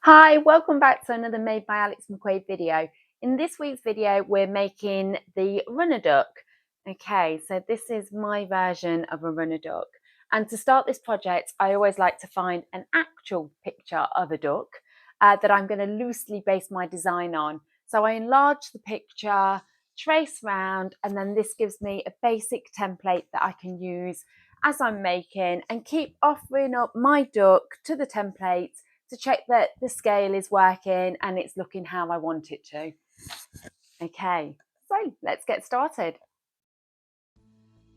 Hi, welcome back to another Made by Alex McQuade video. In this week's video, we're making the runner duck. Okay, so this is my version of a runner duck. And to start this project, I always like to find an actual picture of a duck that I'm going to loosely base my design on. So I enlarge the picture, trace round, and then this gives me a basic template that I can use as I'm making and keep offering up my duck to the template to check that the scale is working and it's looking how I want it to. Okay, so let's get started.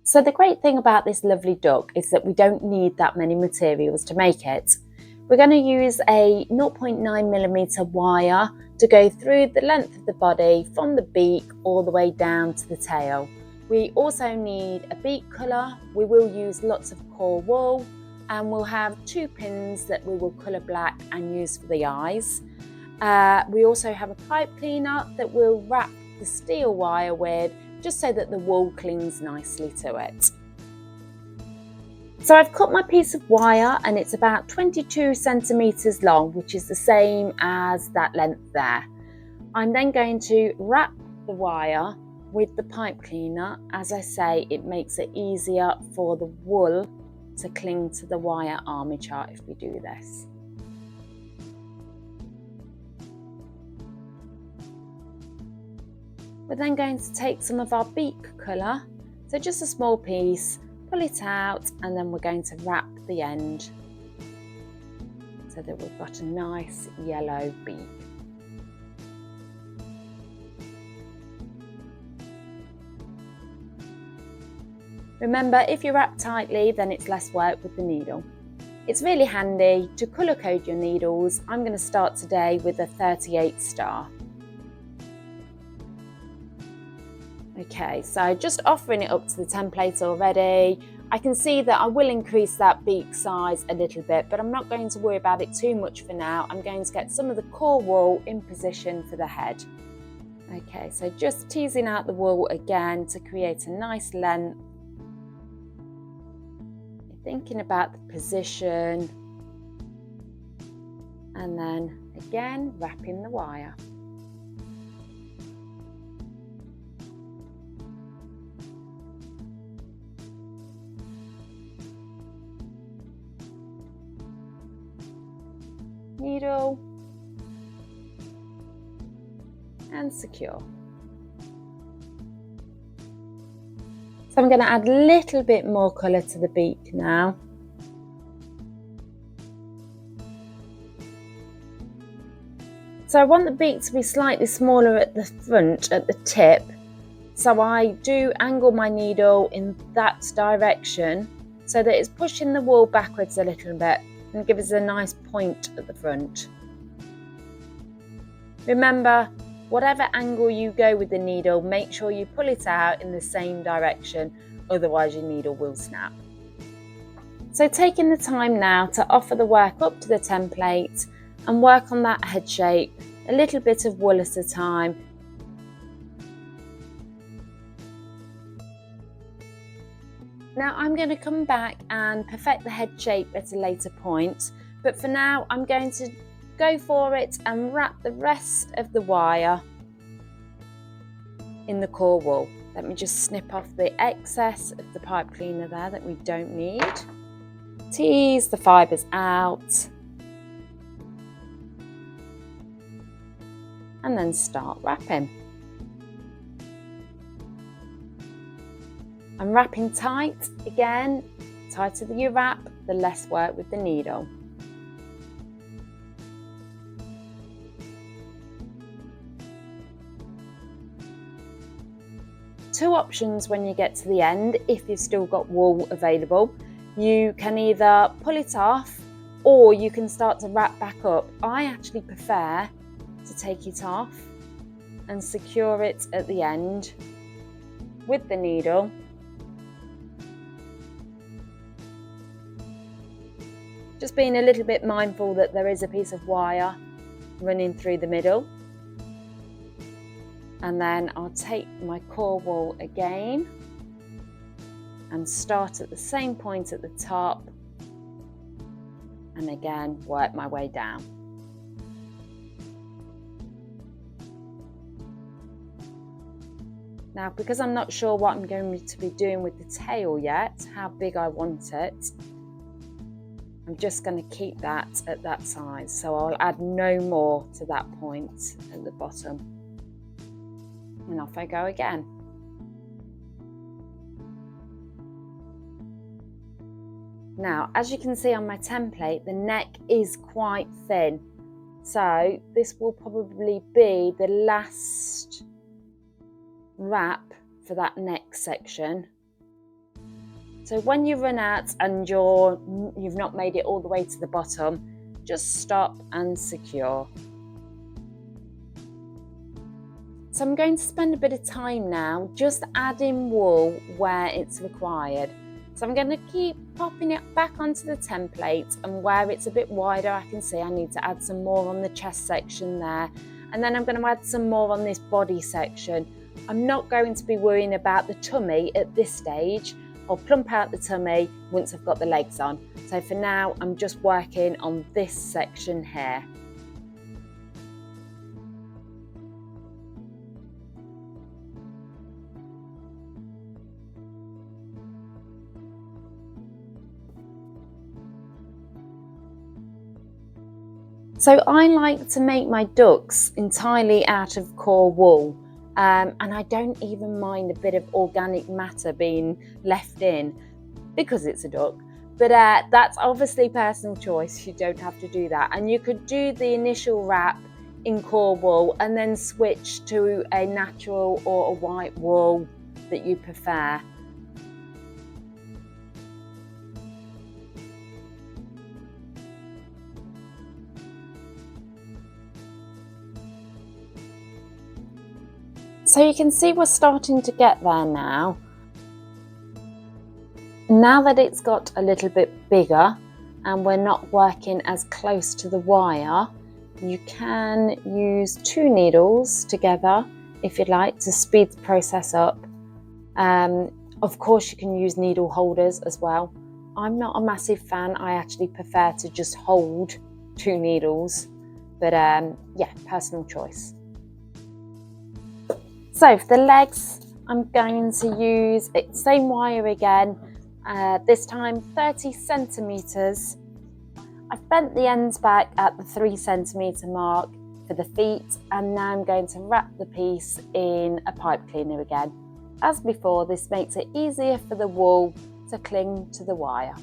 So the great thing about this lovely duck is that we don't need that many materials to make it. We're going to use a 0.9mm wire to go through the length of the body from the beak all the way down to the tail. We also need a beak colour. We will use lots of core wool, and we'll have 2 pins that we will colour black and use for the eyes. We also have a pipe cleaner that we'll wrap the steel wire with, just so that the wool clings nicely to it. So I've cut my piece of wire and it's about 22 centimetres long, which is the same as that length there. I'm then going to wrap the wire with the pipe cleaner. As I say, it makes it easier for the wool to cling to the wire armature if we do this. We're then going to take some of our beak colour, so just a small piece, pull it out, and then we're going to wrap the end so that we've got a nice yellow beak. Remember, if you wrap tightly, then it's less work with the needle. It's really handy to colour code your needles. I'm going to start today with a 38 star. Okay, so just offering it up to the template already. I can see that I will increase that beak size a little bit, but I'm not going to worry about it too much for now. I'm going to get some of the core wool in position for the head. Okay, so just teasing out the wool again to create a nice length. Thinking about the position, and then again wrapping the wire. Needle and secure. So I'm going to add a little bit more colour to the beak now. So I want the beak to be slightly smaller at the front, at the tip. So I do angle my needle in that direction so that it's pushing the wool backwards a little bit and gives us a nice point at the front. Remember, whatever angle you go with the needle, make sure you pull it out in the same direction, otherwise your needle will snap. So taking the time now to offer the work up to the template and work on that head shape, a little bit of wool at a time. Now I'm going to come back and perfect the head shape at a later point, but for now I'm going to go for it and wrap the rest of the wire in the core wool. Let me just snip off the excess of the pipe cleaner there that we don't need. Tease the fibres out and then start wrapping. I'm wrapping tight. Again, the tighter you wrap, the less work with the needle. Two options when you get to the end, if you've still got wool available. You can either pull it off or you can start to wrap back up. I actually prefer to take it off and secure it at the end with the needle. Just being a little bit mindful that there is a piece of wire running through the middle. And then I'll take my core wool again and start at the same point at the top, and again work my way down. Now, because I'm not sure what I'm going to be doing with the tail yet, how big I want it, I'm just going to keep that at that size. So I'll add no more to that point at the bottom. And off I go again. Now, as you can see on my template, the neck is quite thin. So this will probably be the last wrap for that neck section. So when you run out and you've not made it all the way to the bottom, just stop and secure. So I'm going to spend a bit of time now just adding wool where it's required. So I'm going to keep popping it back onto the template, and where it's a bit wider I can see I need to add some more on the chest section there, and then I'm going to add some more on this body section. I'm not going to be worrying about the tummy at this stage. I'll plump out the tummy once I've got the legs on. So for now I'm just working on this section here. So I like to make my ducks entirely out of core wool, and I don't even mind a bit of organic matter being left in because it's a duck. But that's obviously personal choice. You don't have to do that, and you could do the initial wrap in core wool and then switch to a natural or a white wool that you prefer. So you can see we're starting to get there now. Now that it's got a little bit bigger and we're not working as close to the wire, you can use 2 needles together if you'd like to speed the process up. Of course you can use needle holders as well. I'm not a massive fan. I actually prefer to just hold 2 needles, but yeah, personal choice. So for the legs, I'm going to use the same wire again, this time 30 centimetres. I've bent the ends back at the 3 centimetre mark for the feet, and now I'm going to wrap the piece in a pipe cleaner again. As before, this makes it easier for the wool to cling to the wire.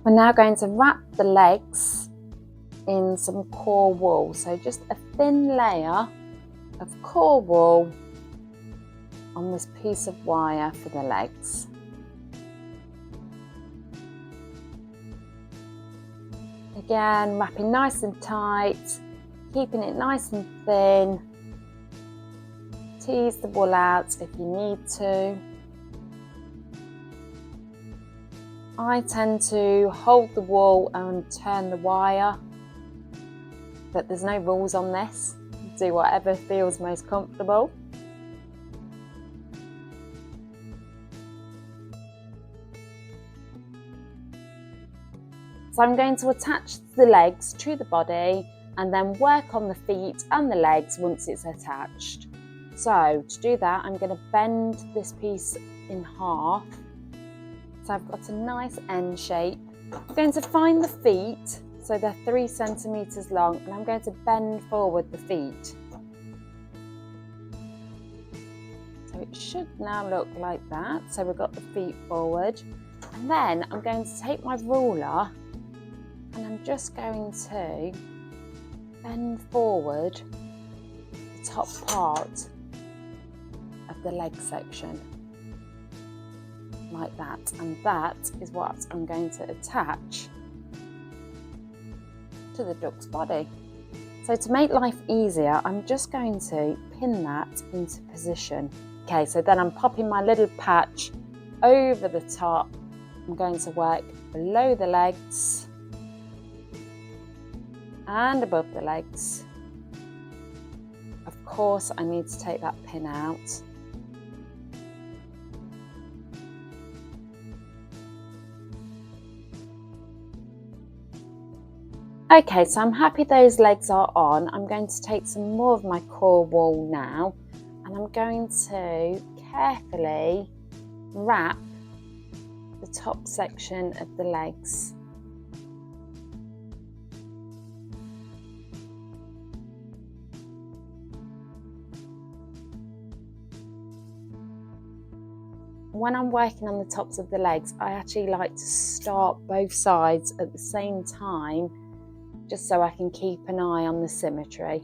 We're now going to wrap the legs in some core wool, so just a thin layer of core wool on this piece of wire for the legs. Again, wrapping nice and tight, keeping it nice and thin. Tease the wool out if you need to. I tend to hold the wool and turn the wire, but there's no rules on this. Do whatever feels most comfortable. So I'm going to attach the legs to the body and then work on the feet and the legs once it's attached. So to do that, I'm going to bend this piece in half. So I've got a nice N shape. I'm going to find the feet, so they're 3 centimetres long, and I'm going to bend forward the feet. So it should now look like that. So we've got the feet forward. And then I'm going to take my ruler and I'm just going to bend forward the top part of the leg section, like that. And that is what I'm going to attach to the duck's body. So to make life easier, I'm just going to pin that into position. Okay, so then I'm popping my little patch over the top. I'm going to work below the legs and above the legs. Of course, I need to take that pin out. Okay, so I'm happy those legs are on. I'm going to take some more of my core wool now, and I'm going to carefully wrap the top section of the legs. When I'm working on the tops of the legs, I actually like to start both sides at the same time, just so I can keep an eye on the symmetry.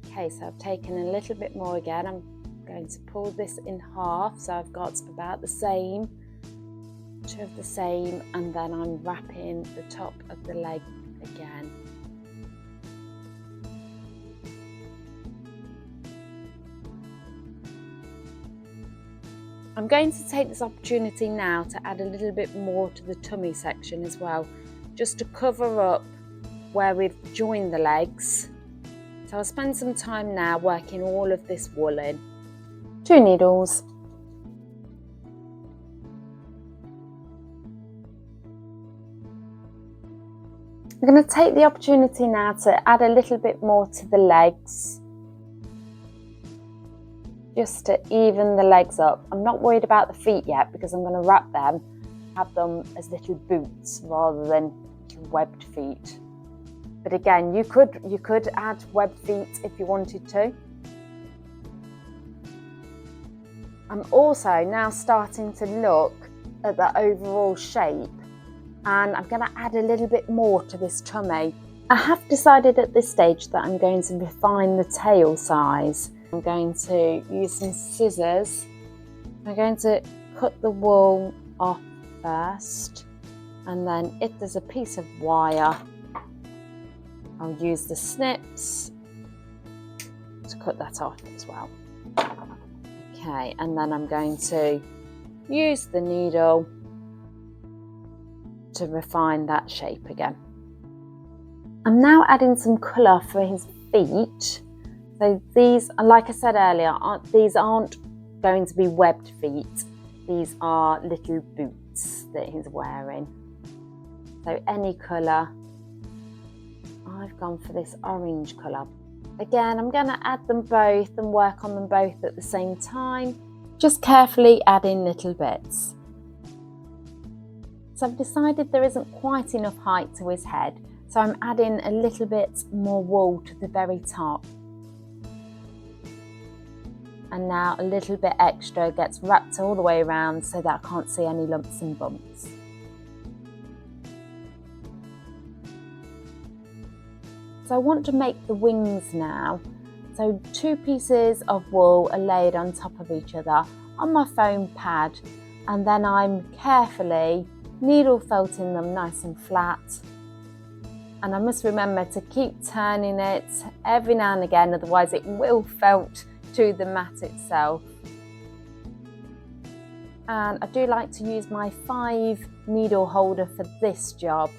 Okay, so I've taken a little bit more again. I'm going to pull this in half, so I've got about the same, two of the same, and then I'm wrapping the top of the leg again. I'm going to take this opportunity now to add a little bit more to the tummy section as well, just to cover up where we've joined the legs. So I'll spend some time now working all of this wool in. 2 needles. I'm going to take the opportunity now to add a little bit more to the legs, just to even the legs up. I'm not worried about the feet yet because I'm going to wrap them, have them as little boots rather than webbed feet. But again, you could add webbed feet if you wanted to. I'm also now starting to look at the overall shape, and I'm going to add a little bit more to this tummy. I have decided at this stage that I'm going to refine the tail size. I'm going to use some scissors. I'm going to cut the wool off first, and then if there's a piece of wire, I'll use the snips to cut that off as well. Okay, and then I'm going to use the needle to refine that shape again. I'm now adding some colour for his feet. So these, like I said earlier, these aren't going to be webbed feet. These are little boots that he's wearing. So any colour. I've gone for this orange colour. Again, I'm going to add them both and work on them both at the same time, just carefully adding little bits. So I've decided there isn't quite enough height to his head, so I'm adding a little bit more wool to the very top. And now a little bit extra gets wrapped all the way around so that I can't see any lumps and bumps. So I want to make the wings now. So 2 pieces of wool are laid on top of each other on my foam pad, and then I'm carefully needle felting them nice and flat. And I must remember to keep turning it every now and again, otherwise it will felt to the mat itself. And I do like to use my 5 needle holder for this job.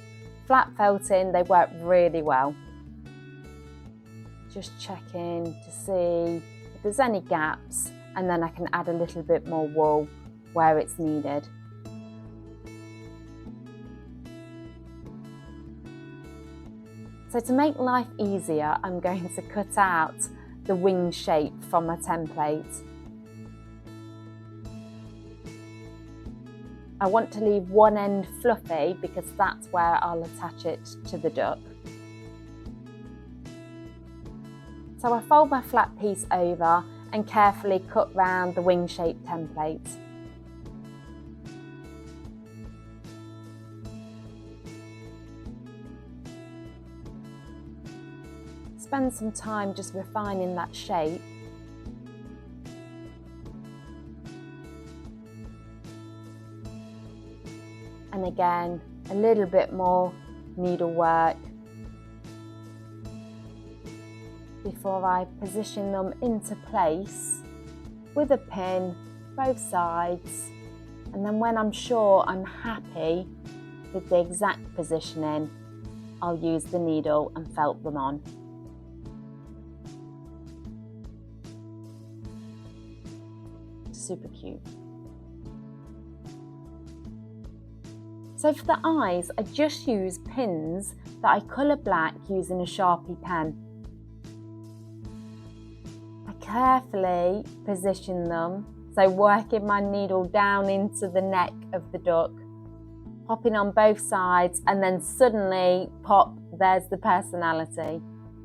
Flat felting, they work really well. Just checking to see if there's any gaps, and then I can add a little bit more wool where it's needed. So to make life easier, I'm going to cut out the wing shape from my template. I want to leave one end fluffy because that's where I'll attach it to the duck. So I fold my flat piece over and carefully cut round the wing shape template. Spend some time just refining that shape. And again, a little bit more needlework before I position them into place with a pin, both sides. And then when I'm sure I'm happy with the exact positioning, I'll use the needle and felt them on. super cute. So for the eyes, I just use pins that I colour black using a Sharpie pen. I carefully position them, so working my needle down into the neck of the duck, popping on both sides, and then suddenly pop, there's the personality.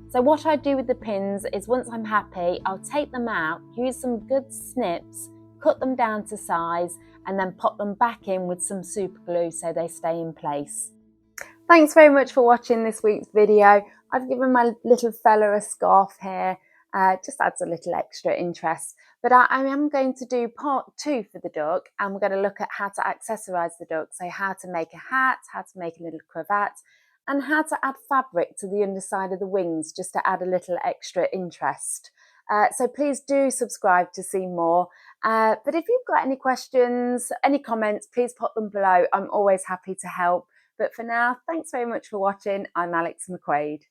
So what I do with the pins is once I'm happy, I'll take them out, use some good snips, cut them down to size, and then pop them back in with some super glue so they stay in place. Thanks very much for watching this week's video. I've given my little fella a scarf here, just adds a little extra interest. But I am going to do part 2 for the duck, and we're going to look at how to accessorise the duck. So how to make a hat, how to make a little cravat, and how to add fabric to the underside of the wings just to add a little extra interest. So please do subscribe to see more. But if you've got any questions, any comments, please pop them below. I'm always happy to help. But for now, thanks very much for watching. I'm Alex McQuade.